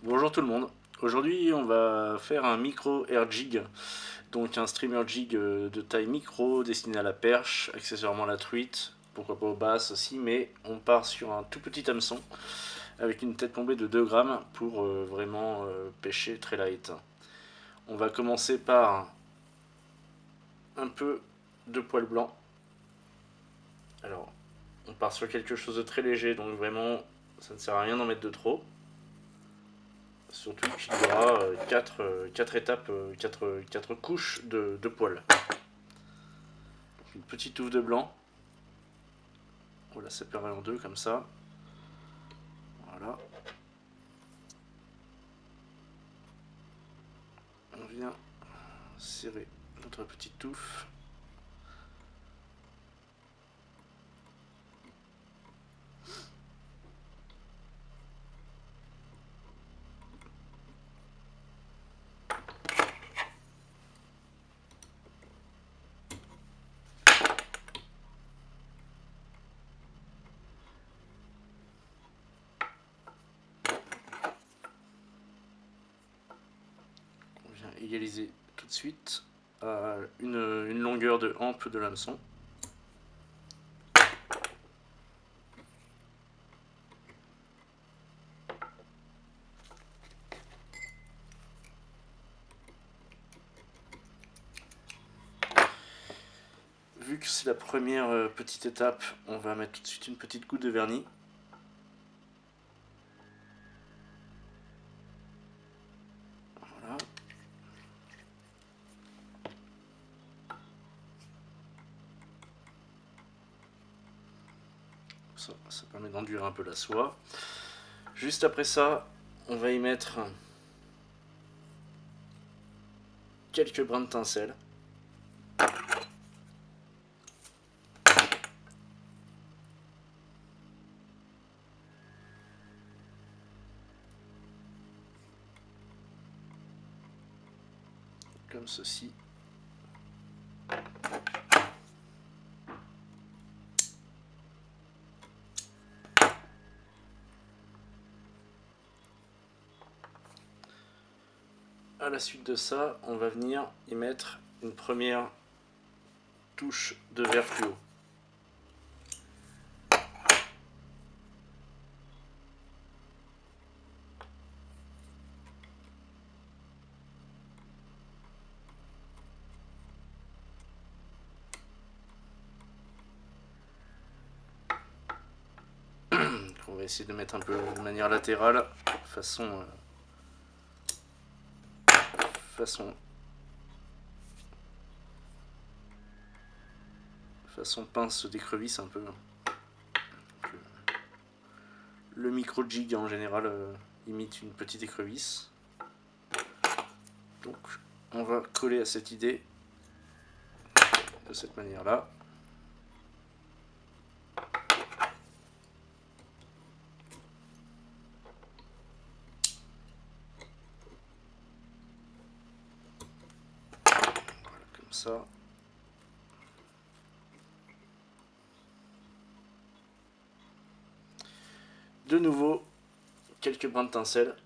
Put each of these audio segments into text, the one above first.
Bonjour tout le monde. Aujourd'hui on va faire un micro air jig, donc un streamer jig de taille micro destiné à la perche, accessoirement à la truite, pourquoi pas aux basses aussi, mais on part sur un tout petit hameçon avec une tête tombée de 2 grammes pour vraiment pêcher très light. On va commencer par un peu de poil blanc. Alors on part sur quelque chose de très léger, donc vraiment ça ne sert à rien d'en mettre de trop. Surtout qu'il y aura 4 étapes, 4 couches de poils. Une petite touffe de blanc. On la séparer en deux comme ça. Voilà. On vient serrer notre petite touffe. On vient égaliser tout de suite à une longueur de hampe de l'hameçon. Vu que c'est la première petite étape, on va mettre tout de suite une petite goutte de vernis. Voilà. Ça permet d'enduire un peu la soie. Juste après ça, on va y mettre quelques brins de tinsel. Comme ceci. À la suite de ça, on va venir y mettre une première touche de vert fluo. On va essayer de mettre un peu de manière latérale, façon pince d'écrevisse un peu. Le micro jig en général imite une petite écrevisse. Donc on va coller à cette idée de cette manière là. Voilà, comme ça. De nouveau, quelques brins de tinsel.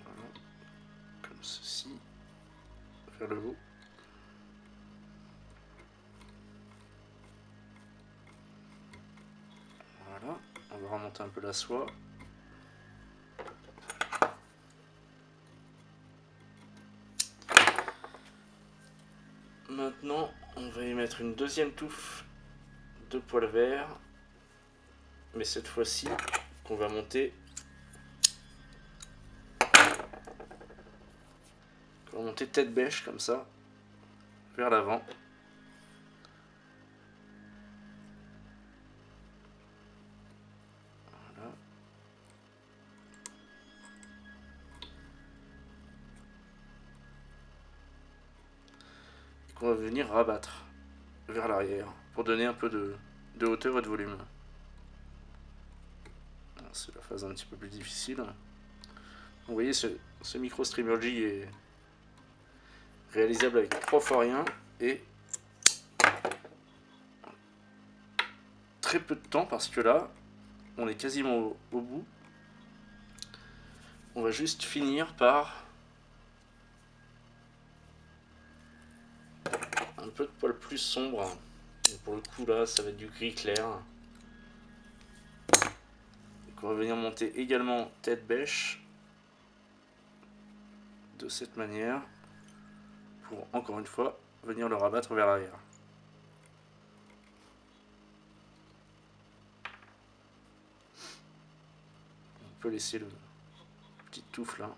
Voilà, comme ceci, vers le haut. Voilà, on va remonter un peu la soie. Maintenant, on va y mettre une deuxième touffe de poil vert, mais cette fois-ci, qu'on va monter. On va monter tête bêche comme ça, vers l'avant. Voilà. Et qu'on va venir rabattre vers l'arrière pour donner un peu de hauteur et de volume. c'est la phase un petit peu plus difficile. Vous voyez, ce micro Streamer Jig est réalisable avec 3 fois rien et très peu de temps, parce que là on est quasiment au bout. On va juste finir par un peu de poil plus sombre. Et pour le coup là ça va être du gris clair. Donc on va venir monter également tête bêche de cette manière pour encore une fois venir le rabattre vers l'arrière. On peut laisser le petit touffe là.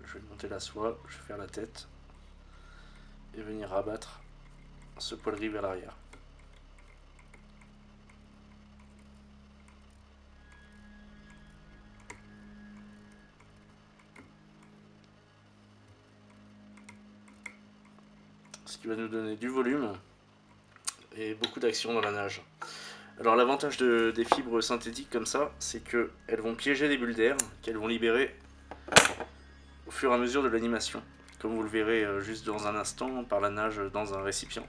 Je vais monter la soie, je vais faire la tête et venir rabattre ce poil gris vers l'arrière. Ce qui va nous donner du volume et beaucoup d'action dans la nage. Alors l'avantage des fibres synthétiques comme ça, c'est qu'elles vont piéger des bulles d'air qu'elles vont libérer au fur et à mesure de l'animation, comme vous le verrez juste dans un instant par la nage dans un récipient.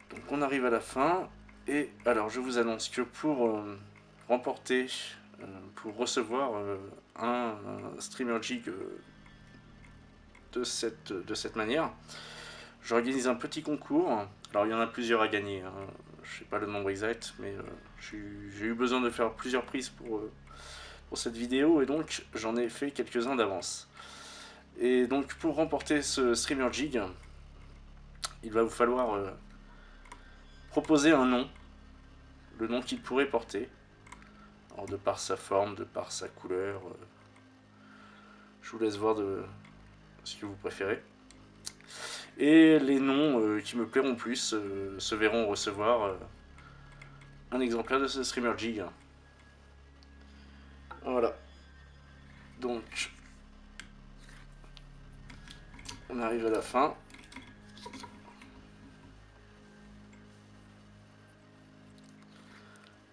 Donc on arrive à la fin, et alors je vous annonce que pour remporter, pour recevoir un Streamer Jig de cette manière, j'organise un petit concours. Alors il y en a plusieurs à gagner, hein. Je sais pas le nombre exact, mais j'ai eu besoin de faire plusieurs prises pour cette vidéo, et donc j'en ai fait quelques-uns d'avance. Et donc pour remporter ce Streamer Jig, il va vous falloir proposer un nom, le nom qu'il pourrait porter. Alors de par sa forme, de par sa couleur, je vous laisse voir de ce que vous préférez. Et les noms qui me plairont plus se verront recevoir un exemplaire de ce Streamer Jig. Voilà. Donc, on arrive à la fin.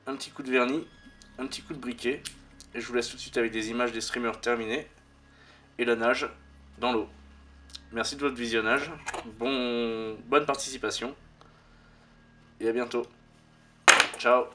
Un petit coup de vernis, un petit coup de briquet, et je vous laisse tout de suite avec des images des streamers terminés et la nage dans l'eau. Merci de votre visionnage, bonne participation, et à bientôt. Ciao.